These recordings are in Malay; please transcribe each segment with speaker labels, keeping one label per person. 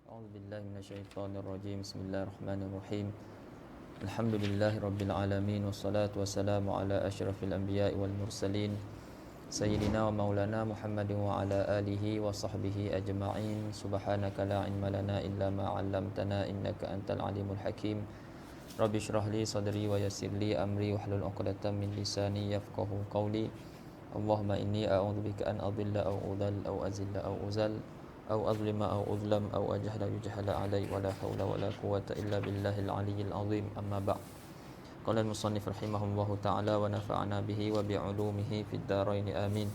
Speaker 1: أعوذ بالله من الشيطان الرجيم. بسم الله الرحمن الرحيم. الحمد لله رب العالمين والصلاة والسلام على أشرف الأنبياء والمرسلين سيدنا ومولانا محمد وعلى آله وصحبه أجمعين. سبحانك لا علم لنا إلا ما علمتنا إنك أنت العليم الحكيم. رب اشرح لي صدري ويسر لي أمري واحلل عقدة من لساني يفقهوا قولي. اللهم إني أعوذ بك أن أضل أو أضل أو أزل أو أزل أو أظلم أو أظلم أو أجهل يجهل علي ولا حول ولا قوة إلا بالله العلي العظيم. أما بعد. قال المصنف رحمه الله تعالى ونفعنا به وبعلومه في الدارين آمين.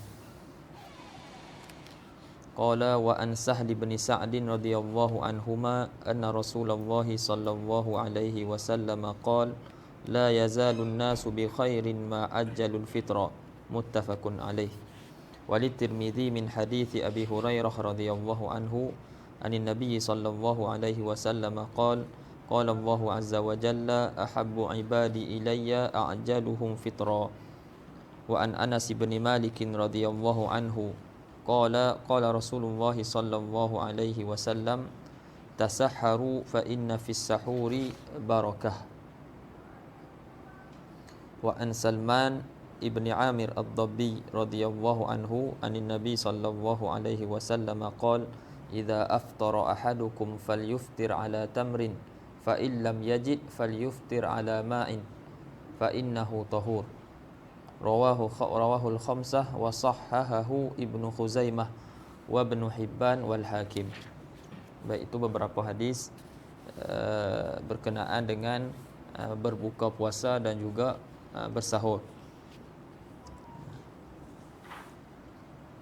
Speaker 1: قال وأن سهل بن سعد رضي الله عنهما أن رسول الله صلى الله عليه وسلم قال لا يزال الناس بخير ما أجل الفطر متفق عليه. وللترمذي من حديث أبي هريرة رضي الله عنه عن النبي صلى الله عليه وسلم قال قال الله عز وجل أحب عبادي إلي أعجلهم فطرا. وعن أنس بن مالك رضي الله عنه قال قال رسول الله صلى الله عليه وسلم تسحروا فإن في السحور بركة. وعن سلمان ابن عامر الضبي رضي الله عنه عن النبي صلى الله عليه وسلم قال إذا أفطر أحدكم فليفطر على تمر فإن لم يجد فليفطر على ماء فإنه طهور. رواه الخمسة وصححه ابن خزيمة وابن حبان والحاكم. Baik, itu beberapa hadis berkenaan dengan berbuka puasa dan juga bersahur.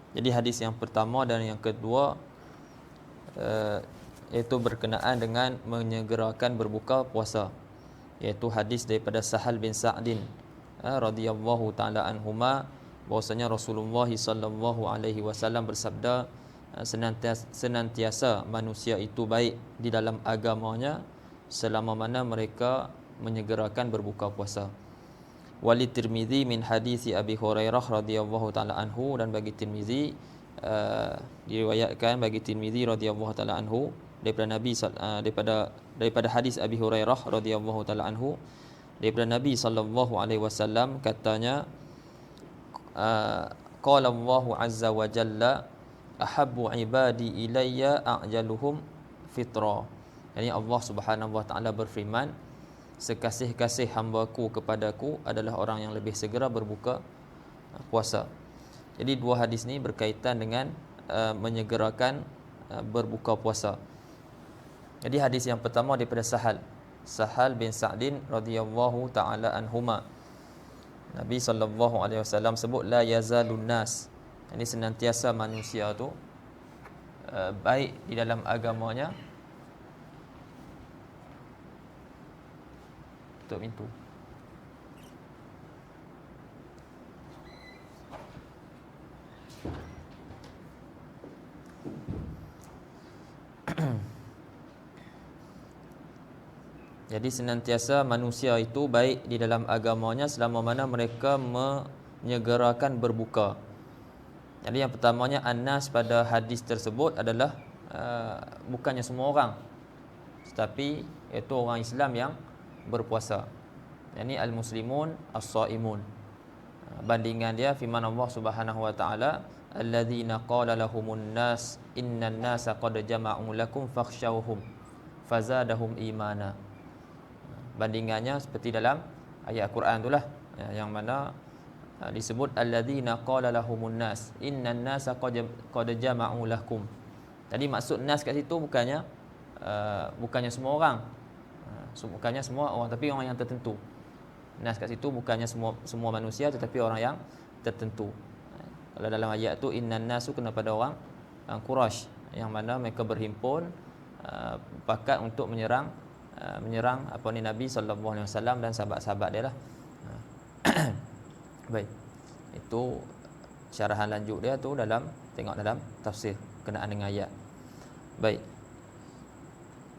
Speaker 1: Jadi hadis yang pertama dan yang kedua iaitu berkenaan dengan menyegerakan berbuka puasa, iaitu hadis daripada Sahal bin Sa'din radhiyallahu taala anhuma bahwasanya Rasulullah sallallahu alaihi wasallam bersabda senantiasa manusia itu baik di dalam agamanya selama mana mereka menyegerakan berbuka puasa. Wali Tirmizi min hadisi Abi Hurairah radhiyallahu taala anhu, dan bagi Tirmizi diriwayatkan bagi Tirmizi radhiyallahu taala anhu daripada Nabi daripada hadis Abi Hurairah radhiyallahu taala anhu daripada Nabi sallallahu alaihi wasallam katanya qala Allahu azza wa jalla ahabbu ibadi ilayya a'jaluhum fitra. Yani Allah Subhanahu wa taala berfirman, sekasih-kasih hamba-Ku kepadaku adalah orang yang lebih segera berbuka puasa. Jadi dua hadis ni berkaitan dengan menyegerakan berbuka puasa. Jadi hadis yang pertama daripada Sahal bin Sa'din radhiyallahu taala anhuma. Nabi sallallahu alaihi wasallam sebut la yazalun nas. Ini senantiasa manusia tu baik di dalam agamanya. Tutup pintu. Jadi senantiasa manusia itu baik di dalam agamanya selama mana mereka menyegerakan berbuka. Jadi yang pertamanya Anas pada hadis tersebut adalah bukannya semua orang, tetapi iaitu orang Islam yang berpuasa. Yani al-muslimun as-saimun. Bandingan dia firman Allah Subhanahu wa taala, alladzina qala lahumun nas innan nasa qad jama'u lakum fakhshawhum fazadahum imana. Bandingannya seperti dalam ayat Al-Quran itulah, yang mana disebut alladzina qala lahumun nas innan nasa qad jama'u lakum. Jadi maksud nas kat situ bukannya semua orang. Bukannya semua orang, tapi orang yang tertentu. Nas kat situ bukannya semua manusia, tetapi orang yang tertentu. Kalau dalam ayat tu innan nasu kena pada orang Quraisy, yang mana mereka berhimpun pakat untuk menyerang Nabi sallallahu alaihi wasallam dan sahabat-sahabat dia lah. Baik. Itu syarahan lanjut dia tu tengok dalam tafsir kenaan dengan ayat. Baik.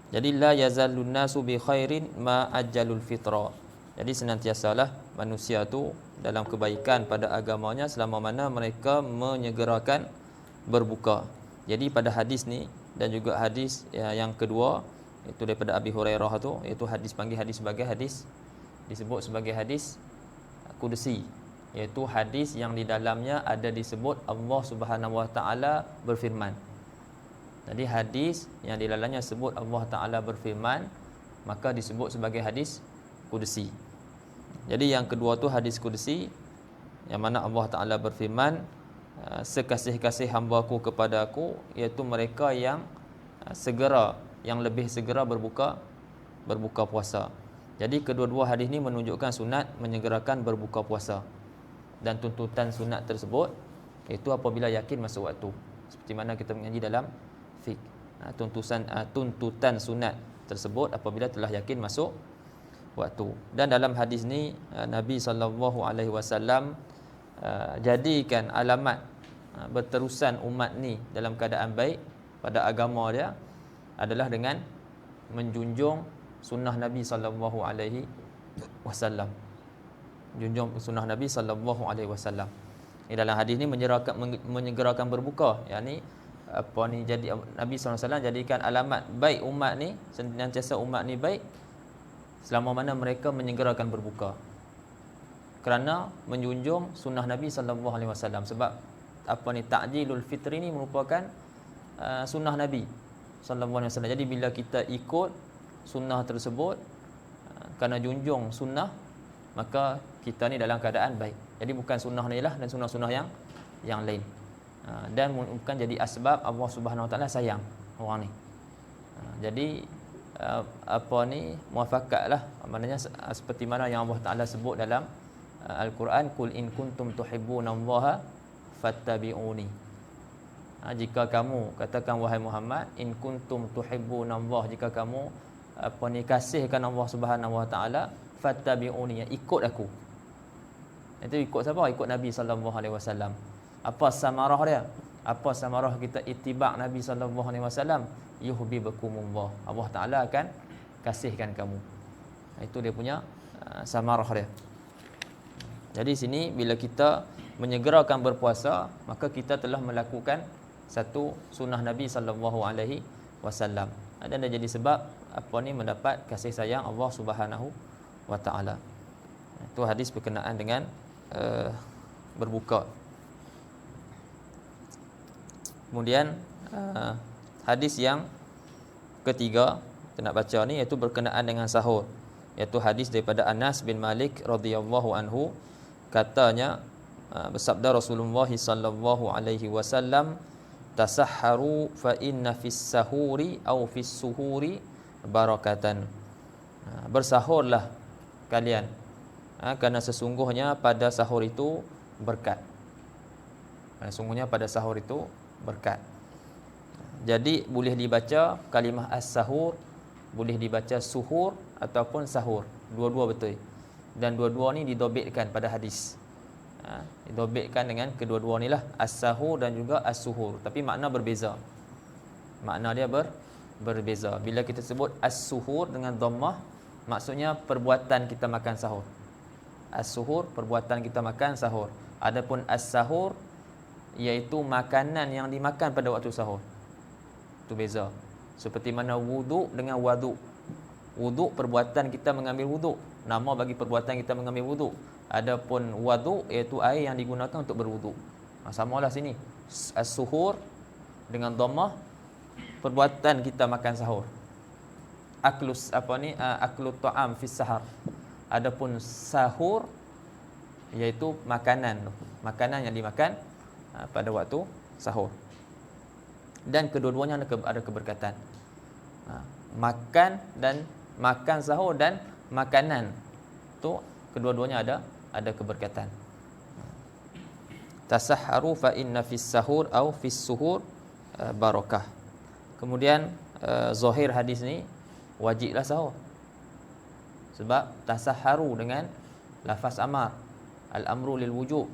Speaker 1: Jadi la yazalun nasu bi khairin ma ajjalul fitra. Jadi senantiasalah manusia tu dalam kebaikan pada agamanya selama mana mereka menyegerakan berbuka. Jadi pada hadis ni dan juga hadis yang kedua itu daripada Abi Hurairah tu, iaitu hadis panggil hadis sebagai hadis disebut sebagai hadis qudsi, iaitu hadis yang di dalamnya ada disebut Allah Subhanahu wa taala berfirman. Jadi hadis yang di dalamnya sebut Allah taala berfirman maka disebut sebagai hadis qudsi. Jadi yang kedua tu hadis qudsi yang mana Allah taala berfirman, sekasih-kasih hamba-Ku kepada Aku iaitu mereka yang yang lebih segera berbuka puasa. Jadi kedua-dua hadis ni menunjukkan sunat menyegerakan berbuka puasa. Dan tuntutan sunat tersebut itu apabila yakin masuk waktu. Seperti mana kita mengaji dalam fiqh. Tuntutan sunat tersebut apabila telah yakin masuk waktu. Dan dalam hadis ni Nabi SAW jadikan alamat berterusan umat ni dalam keadaan baik pada agama dia adalah dengan menjunjung sunnah Nabi SAW. Junjung sunnah Nabi SAW. Dalam hadis ni menyegerakan berbuka. Yakni jadi Nabi SAW jadikan alamat baik umat ni, senantiasa umat ni baik selama mana mereka menyegerakan berbuka. Kerana menjunjung sunnah Nabi SAW. Sebab ta'jilul fitri ni merupakan sunnah Nabi SAW. Jadi bila kita ikut sunnah tersebut kerana junjung sunnah, maka kita ni dalam keadaan baik. Jadi bukan sunnah ni lah dan sunnah-sunnah yang lain. Dan bukan jadi asbab Allah Subhanahu Wa Taala sayang orang ni. Jadi muafakat lah. Maknanya seperti mana yang Allah Taala sebut dalam Al-Quran, qul in kuntum tuhibbunallaha fattabi'uni. Jika kamu, katakan wahai Muhammad, in kuntum tuhibbunallah, jika kamu kasihkan Allah Subhanahu Wa Taala, fattabi'uni, ikut aku. Itu ikut siapa? Ikut Nabi sallallahu alaihi wasallam. Apa samarah dia? Apa samarah kita ittiba' Nabi sallallahu alaihi wasallam? Yuhibbukumullah. Allah Taala akan kasihkan kamu. Itu dia punya samarah dia. Jadi sini bila kita menyegerakan berpuasa, maka kita telah melakukan satu sunnah Nabi sallallahu alaihi wasallam. Dan dia jadi sebab mendapat kasih sayang Allah Subhanahu wa taala. Itu hadis berkenaan dengan berbuka. Kemudian hadis yang ketiga kita nak baca ni iaitu berkenaan dengan sahur, iaitu hadis daripada Anas bin Malik radhiyallahu anhu, katanya bersabda Rasulullah sallallahu alaihi wasallam, tasahharu fa inna fis sahuri au fis suhuri barakatan. Bersahurlah kalian, kerana sesungguhnya pada sahur itu berkat. Sesungguhnya pada sahur itu berkat. Jadi boleh dibaca kalimah as-sahur, boleh dibaca suhur ataupun sahur. Dua-dua betul. Dan dua-dua ni didobitkan pada hadis. Didobitkan dengan kedua-dua ni lah, as-sahur dan juga as-suhur. Tapi makna berbeza. Makna dia berbeza. Bila kita sebut as-suhur dengan dhammah, maksudnya perbuatan kita makan sahur. As-suhur, perbuatan kita makan sahur. Adapun as-sahur, iaitu makanan yang dimakan pada waktu sahur. Itu beza. Seperti mana wuduk dengan waduk. Wuduk, perbuatan kita mengambil wuduk. Nama bagi perbuatan kita mengambil wuduk. Adapun waduk, iaitu air yang digunakan untuk berwuduk. Samalah sini. As-suhur dengan dhammah, perbuatan kita makan sahur. Aklu ta'am fis sahar. Adapun sahur, iaitu makanan yang dimakan pada waktu sahur. Dan kedua-duanya ada keberkatan. Makan sahur dan makanan tu kedua-duanya ada keberkatan. Tasahharu fa inna fis sahur au fis suhur barakah. Kemudian zahir hadis ni wajiblah sahur. Sebab tasahharu dengan lafaz amar, al-amru lil wujub.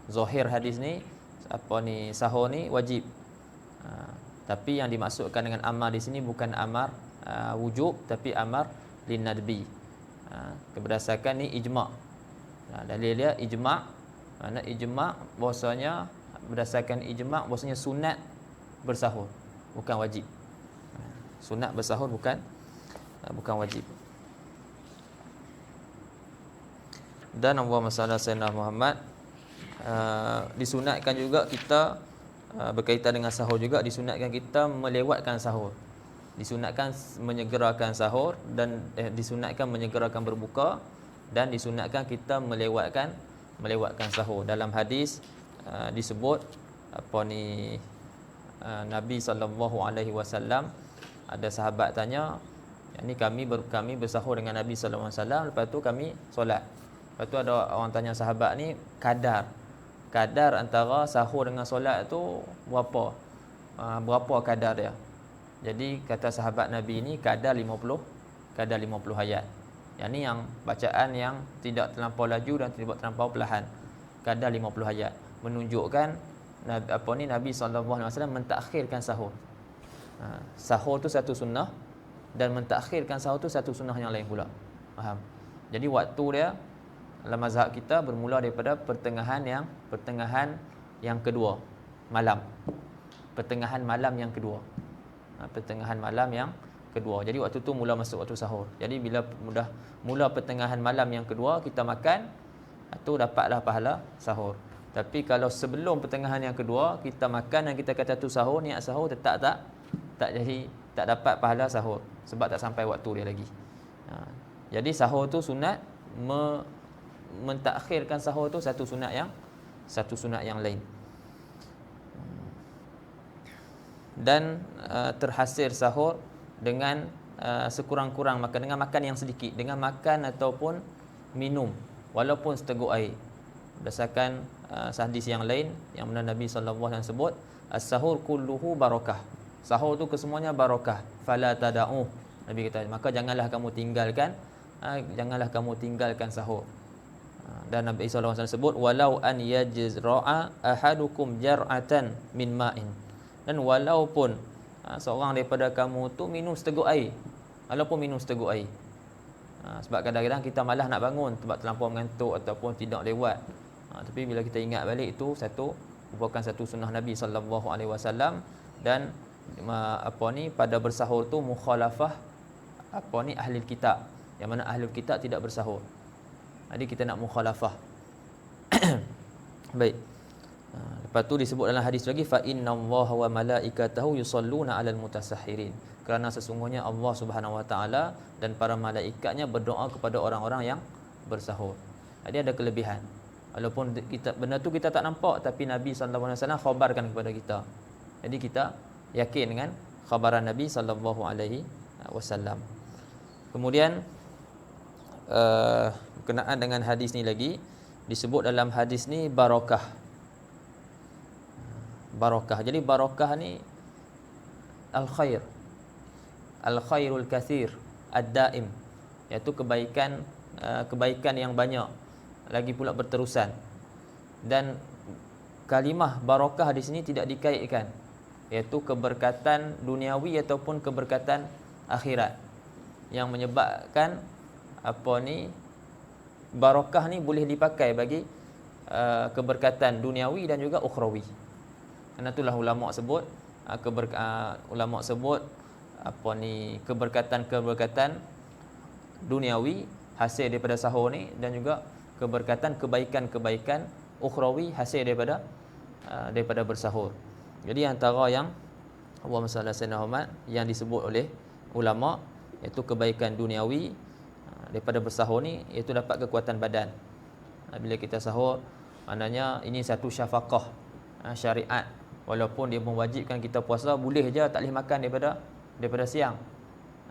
Speaker 1: Zahir hadis ni sahur ni wajib. Tapi yang dimaksudkan dengan amar di sini bukan amar wujub, tapi amar linnadbi. Berdasarkan ni ijma'. Dalil dia ijma'. Mana ijma' bahasanya berdasarkan ijma' bahasanya sunat bersahur. bukan wajib. Sunat bersahur bukan wajib. Dan Allahumma salli ala sayyidina Muhammad, disunatkan juga kita berkaitan dengan sahur juga, disunatkan kita melewatkan sahur. Disunatkan menyegerakan sahur dan disunatkan menyegerakan berbuka, dan disunatkan kita melewatkan sahur. Dalam hadis disebut Nabi SAW, ada sahabat tanya, ini kami bersahur dengan Nabi SAW, lepas tu kami solat. Lepas tu ada orang tanya sahabat ni, kadar antara sahur dengan solat tu berapa? Berapa kadar dia? Jadi kata sahabat Nabi ni kadar 50 ayat. Yang ni yang bacaan yang tidak terlampau laju dan tidak terlampau perlahan. Kadar 50 ayat. Menunjukkan Nabi SAW mentakhirkan sahur. Sahur tu satu sunnah, dan mentakhirkan sahur tu satu sunnah yang lain pula. Faham? Jadi waktu dia dalam mazhab kita bermula daripada pertengahan yang kedua malam. Pertengahan malam yang kedua. Jadi waktu tu mula masuk waktu sahur. Jadi bila mula pertengahan malam yang kedua kita makan, tu dapatlah pahala sahur. Tapi kalau sebelum pertengahan yang kedua kita makan dan kita kata tu sahur, niat sahur, tetap tak dapat pahala sahur sebab tak sampai waktu dia lagi. Jadi sahur tu sunat, mentakhirkan sahur tu satu sunat yang lain. Dan terhasil sahur dengan sekurang-kurang dengan makan yang sedikit, dengan makan ataupun minum walaupun seteguk air. Berdasarkan hadis yang lain yang mana Nabi SAW sebut, as-sahur kulluhu barakah. Sahur tu kesemuanya barakah. Fala tada'u. Nabi kata, maka janganlah kamu tinggalkan sahur. Dan Nabi SAW sebut, walau an yajra'a ahadukum jar'atan min ma'in. Dan walaupun seorang daripada kamu tu minum seteguk air. Sebab kadang-kadang kita malas nak bangun sebab terlampau mengantuk ataupun tidak lewat. Tapi bila kita ingat balik, itu merupakan satu sunnah Nabi SAW. Dan pada bersahur tu mukhalafah ahli kitab, yang mana ahli kitab tidak bersahur. Jadi kita nak mukhalafah. Baik. Lepas tu disebut dalam hadis lagi, fa innallaha wa malaikatahu yusalluna 'alal mutasahhirin. Kerana sesungguhnya Allah Subhanahu wa taala dan para malaikatnya berdoa kepada orang-orang yang bersahur. Jadi ada kelebihan. Walaupun benda tu kita tak nampak, tapi Nabi sallallahu alaihi wasallam khabarkan kepada kita. Jadi kita yakin dengan khabaran Nabi sallallahu alaihi wasallam. Kemudian berkenaan dengan hadis ni lagi, disebut dalam hadis ni barakah. Jadi barakah ni al-khairul katsir ad-daim, iaitu kebaikan yang banyak, lagi pula berterusan. Dan kalimah barakah di sini tidak dikaitkan, iaitu keberkatan duniawi ataupun keberkatan akhirat, yang menyebabkan barakah ni boleh dipakai bagi keberkatan duniawi dan juga ukhrawi. Karena itulah ulama sebut keberkatan duniawi hasil daripada sahur ni, dan juga keberkatan kebaikan ukhrawi hasil daripada bersahur. Jadi antara yang Allahumma salli ala sayyidina Muhammad yang disebut oleh ulama, iaitu kebaikan duniawi daripada bersahur ni, iaitu dapat kekuatan badan. Bila kita sahur, maknanya ini satu syafaqah syariat. Walaupun dia mewajibkan kita puasa, boleh je tak boleh makan daripada siang.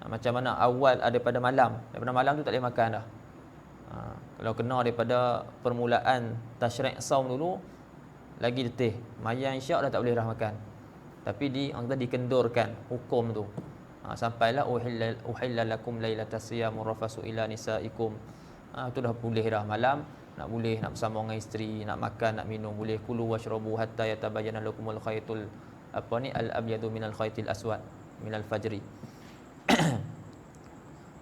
Speaker 1: Macam mana awal daripada malam tu tak boleh makan dah. Kalau kena daripada permulaan tasyrik saum dulu, lagi letih, mayang isyak dah tak boleh dah makan. Tapi dikendurkan hukum tu. Sampailah uhilla lakum lailatas siyamur rafasu ila nisaikum. Tu dah boleh dah malam, nak bersama dengan isteri, nak makan, nak minum boleh. Kulu washrabu hatta yatabayyana lakumul khaytul al-abyadu minal khaytil aswad minal fajri.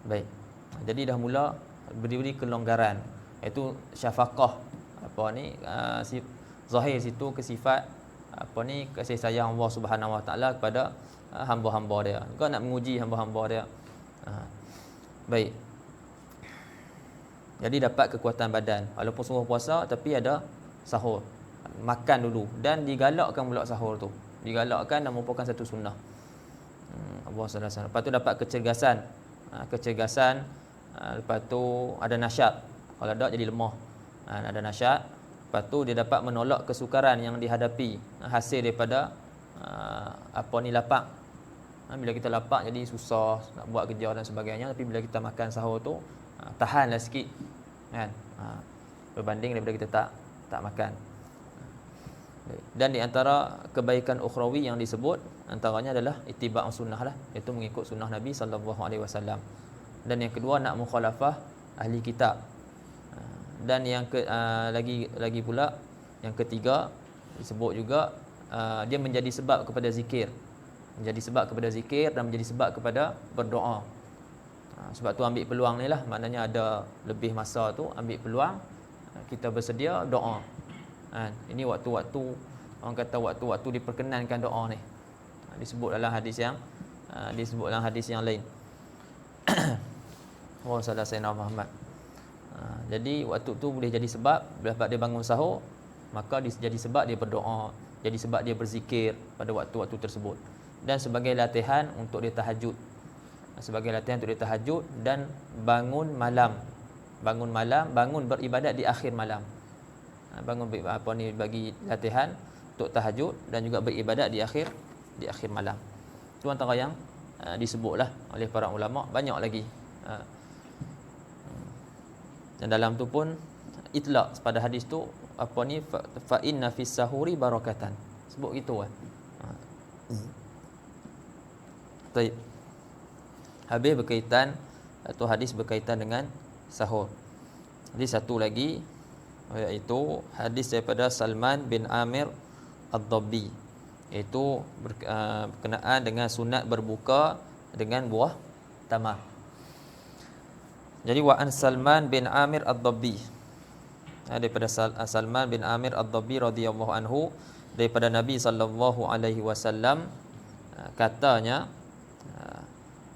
Speaker 1: Baik. Jadi dah mula beri kelonggaran, iaitu syafaqah zahir situ ke sifat kasih sayang Allah Subhanahu wa taala kepada hamba-hamba dia. Kau nak menguji hamba-hamba dia. Baik. Jadi dapat kekuatan badan. Walaupun suruh puasa tapi ada sahur. Makan dulu dan digalakkan pula sahur tu. Digalakkan dan merupakan satu sunnah. Allah SWT. Lepas tu dapat kecergasan. Kecergasan. Lepas tu ada nasyat. Kalau tak jadi lemah. Ada nasyat. Lepas tu dia dapat menolak kesukaran yang dihadapi. Hasil daripada lapar. Bila kita lapar jadi susah nak buat kerja dan sebagainya. Tapi bila kita makan sahur tu, tahanlah sikit. Kan? Berbanding daripada kita tak makan. Dan di antara kebaikan ukhrawi yang disebut antaranya adalah ittiba' sunnah lah, iaitu mengikut sunnah Nabi sallallahu alaihi wasallam. Dan yang kedua nak mukhalafah ahli kitab. Dan yang lagi pula yang ketiga disebut juga dia menjadi sebab kepada zikir. Menjadi sebab kepada zikir dan menjadi sebab kepada berdoa. Sebab tu ambil peluang ni lah, maknanya ada lebih masa tu ambil peluang kita bersedia doa. Ini waktu-waktu, orang kata waktu-waktu diperkenankan doa ni. Disebut dalam hadis yang lain. Allahumma salli ala sayyidina Muhammad. Jadi waktu tu boleh jadi sebab bila dia bangun sahur, maka jadi sebab dia berdoa, jadi sebab dia berzikir pada waktu-waktu tersebut. Dan sebagai latihan untuk dia tahajud. Dan bangun beribadat di akhir malam. Bagi latihan untuk tahajud dan juga beribadat di akhir malam. Itu antara yang disebutlah oleh para ulama, banyak lagi. Dan dalam tu pun itlaq pada hadis tu fa inna fis sahuri barakatan. Sebut gitu kan. Baik. Habis berkaitan atau hadis berkaitan dengan sahur. Jadi satu lagi iaitu hadis daripada Salman bin Amir Ad-Dabbi, iaitu berkenaan dengan sunat berbuka dengan buah tamar. Jadi wa an Salman bin Amir Ad-Dabbi, daripada Salman bin Amir Ad-Dabbi radhiyallahu anhu, daripada Nabi sallallahu alaihi wasallam katanya,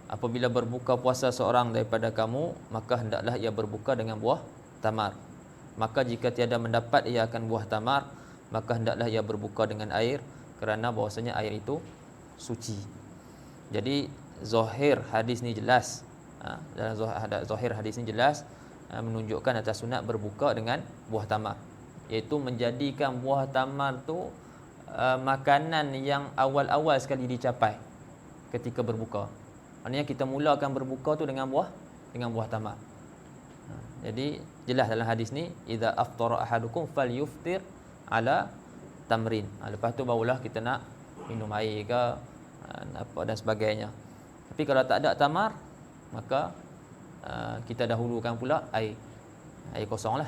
Speaker 1: apabila berbuka puasa seorang daripada kamu, maka hendaklah ia berbuka dengan buah tamar. Maka jika tiada mendapat ia akan buah tamar, maka hendaklah ia berbuka dengan air, kerana bahwasanya air itu suci. Jadi zahir hadis ni jelas. Dalam zahir hadis ni jelas menunjukkan atas sunat berbuka dengan buah tamar, iaitu menjadikan buah tamar tu makanan yang awal-awal sekali dicapai ketika berbuka. Maksudnya kita mulakan berbuka tu dengan buah tamar. Jadi jelas dalam hadis ni, idza aftara ahadukum falyuftir ala tamrin. Lepas tu barulah kita nak minum air ke apa dan sebagainya. Tapi kalau tak ada tamar, maka kita dahulukan pula air kosong lah.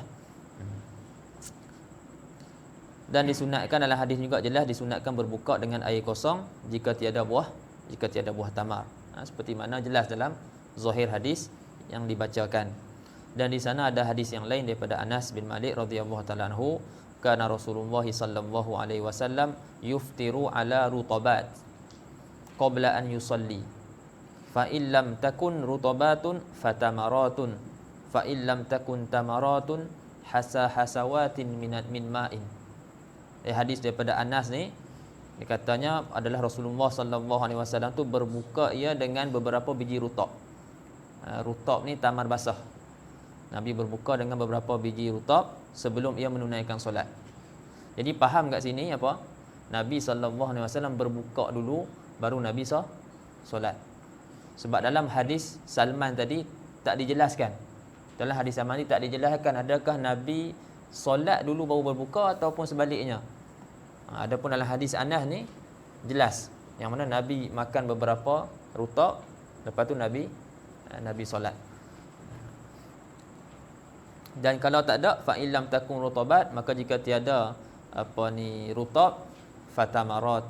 Speaker 1: Dan disunatkan dalam hadis juga jelas disunatkan berbuka dengan air kosong jika tiada buah tamar. Seperti mana jelas dalam zahir hadis yang dibacakan. Dan di sana ada hadis yang lain daripada Anas bin Malik radhiyallahu taala anhu, kana Rasulullah sallallahu alaihi wasallam yuftiru ala rutabat qabla an yusalli. Fa illam takun rutabatun fatamaratun, fa illam takun tamaratun hasawatin min ma'in. Hadis daripada Anas ni, dia katanya adalah Rasulullah sallallahu alaihi wasallam tu berbuka ia dengan beberapa biji rutab. Rutab ni tamar basah. Nabi berbuka dengan beberapa biji rutab sebelum ia menunaikan solat. Jadi faham kat sini apa? Nabi sallallahu alaihi wasallam berbuka dulu baru Nabi solat. Sebab dalam hadis Salman tadi tak dijelaskan. Dalam hadis Salman ni tak dijelaskan adakah Nabi solat dulu baru berbuka ataupun sebaliknya. Adapun dalam hadis Anas ni jelas, yang mana Nabi makan beberapa rutab, lepas tu Nabi solat. Dan kalau tak ada fa illam takun rutabat, maka jika tiada rutab fatamarat,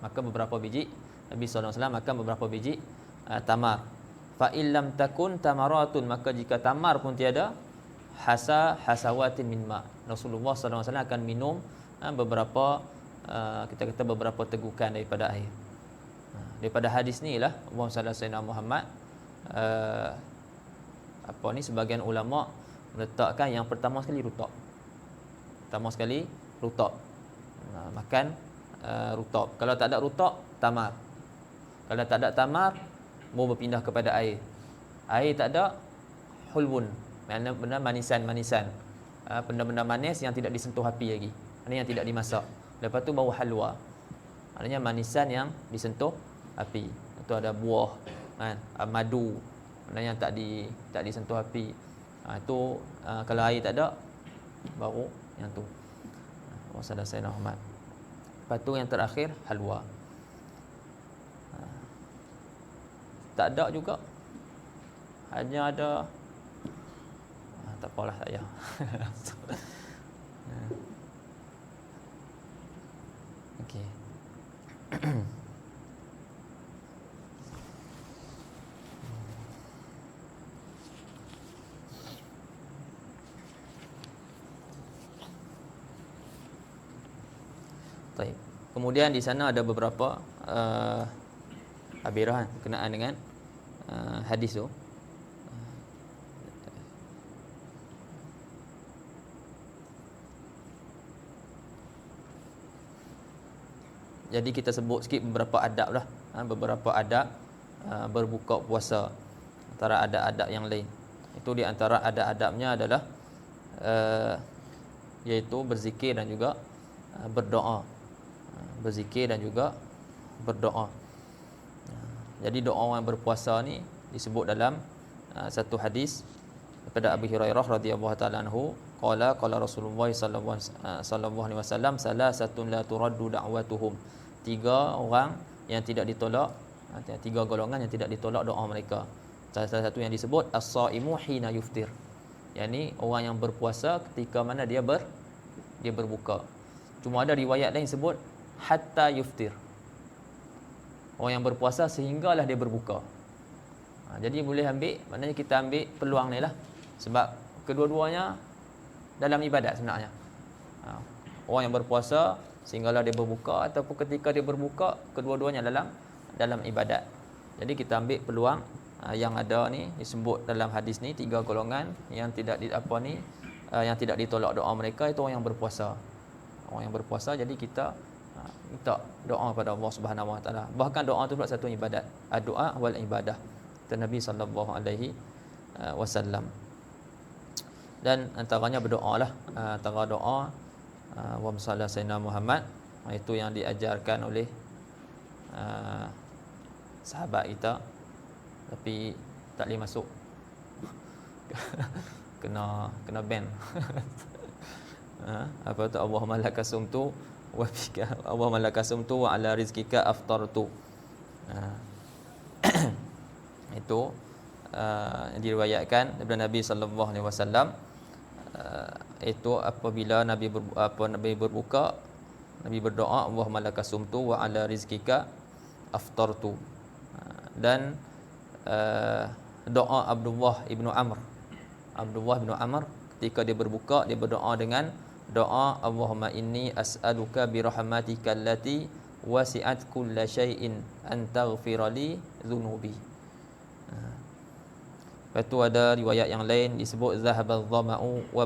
Speaker 1: maka beberapa biji Nabi sallallahu alaihi wasallam makan beberapa biji tamar. Fa illam takun tamaratun, maka jika tamar pun tiada, hasawatin min ma. Rasulullah sallallahu alaihi wasallam akan minum beberapa kita kata beberapa tegukan daripada air. daripada hadis ni lah Allahumma salli ala sayyidina Muhammad, sebagian ulama meletakkan yang pertama sekali rutab. Makan rutab. Kalau tak ada rutab, tamar. Kalau tak ada tamar, mau berpindah kepada air. Air tak ada, hulwun. Benda manisan. Benda-benda manis yang tidak disentuh api lagi. Ini yang tidak dimasak. Lepas tu baru halwa. Maknanya manisan yang disentuh api. Itu ada buah, kan? Madu. Benda yang tak disentuh api. Itu kalau air tak ada, baru yang tu. Wassalam Sayyidina Muhammad. Lepas tu yang terakhir halwa. Tak ada juga. Hanya ada tak apalah, tak payah. Okey. Baik. Kemudian di sana ada beberapa abirah berkenaan dengan hadis tu. Jadi kita sebut sikit beberapa adab lah, beberapa adab berbuka puasa, antara adab-adab yang lain. Itu di antara adab-adabnya adalah iaitu berzikir dan juga berdoa. Berzikir dan juga berdoa. Jadi doa orang berpuasa ni disebut dalam satu hadis daripada Abu Hurairah radhiyallahu taala anhu, qala Rasulullah sallallahu alaihi wasallam, salasatun la turaddu da'watuhum. 3 orang yang tidak ditolak, 3 golongan yang tidak ditolak doa mereka. Salah satu yang disebut as-saimu hina yuftir. Yani orang yang berpuasa ketika mana dia berbuka. Cuma ada riwayat lain sebut hatta yuftir. Orang yang berpuasa sehinggalah dia berbuka. Jadi boleh ambil, maknanya kita ambil peluang ni lah. Sebab kedua-duanya dalam ibadat sebenarnya. Orang yang berpuasa sehinggalah dia berbuka, ataupun ketika dia berbuka, kedua-duanya dalam ibadat. Jadi kita ambil peluang yang ada ni disebut dalam hadis ni 3 golongan yang tidak yang tidak ditolak doa mereka, itu orang yang berpuasa. Orang yang berpuasa, jadi kita minta doa kepada Allah Subhanahu Wa Taala. Bahkan doa itu pula satu ibadat. Doa wal ibadah. Kata Nabi sallallahu alaihi wasallam. Dan antaranya berdoalah, antara doa wa sallallahu sayyidina Muhammad, itu yang diajarkan oleh sahabat kita, tapi tak boleh masuk. kena ban. Apa tu, Allahumma lakasumtu wa bika, Allahumma lakasumtu wa ala rizqika aftartu. Itu diriwayatkan daripada Nabi sallallahu alaihi wasallam. Itu apabila Nabi berbuka, Nabi berdoa, Allahumma lakasumtu wa ala rizqika aftartu. Dan doa Abdullah ibnu Amr ketika dia berbuka, dia berdoa dengan doa Allahumma inni as'aluka bi rahmatika allati wasi'at kulla syai'in an taghfira li dhunubi. Lepas tu ada riwayat yang lain disebut zahabal dhama'u wa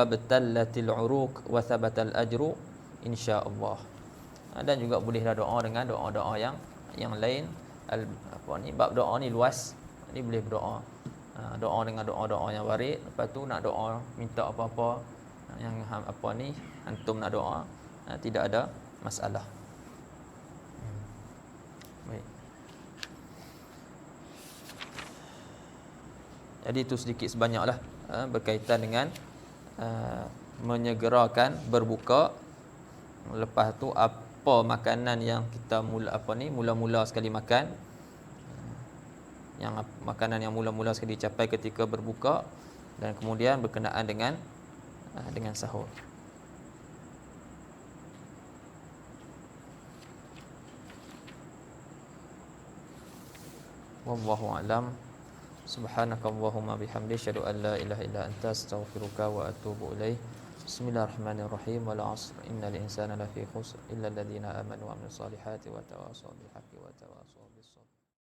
Speaker 1: batallatil uruq wa thabatal ajru insya-Allah. Dan juga bolehlah doa dengan doa-doa yang lain. Bab doa ni luas. Ni boleh berdoa. Doa dengan doa-doa yang warid. Lepas tu nak doa minta apa-apa yang antum nak doa, tidak ada masalah. Baik. Jadi itu sedikit sebanyaklah berkaitan dengan menyegerakan berbuka. Lepas tu apa makanan yang kita mula-mula sekali makan, yang makanan yang mula-mula sekali dicapai ketika berbuka, dan kemudian berkenaan dengan sahur. Wallahu a'lam. Subhanakallahumma bihamdika asyhadu an la ilaha illa anta astaghfiruka wa atubu ilaik. Bismillahirrahmanirrahim. Wal 'asr innal insana lafi khusr illa alladziina aamanu wa 'amilus solihati wa tawassaw bil haqqi wa tawassaw bis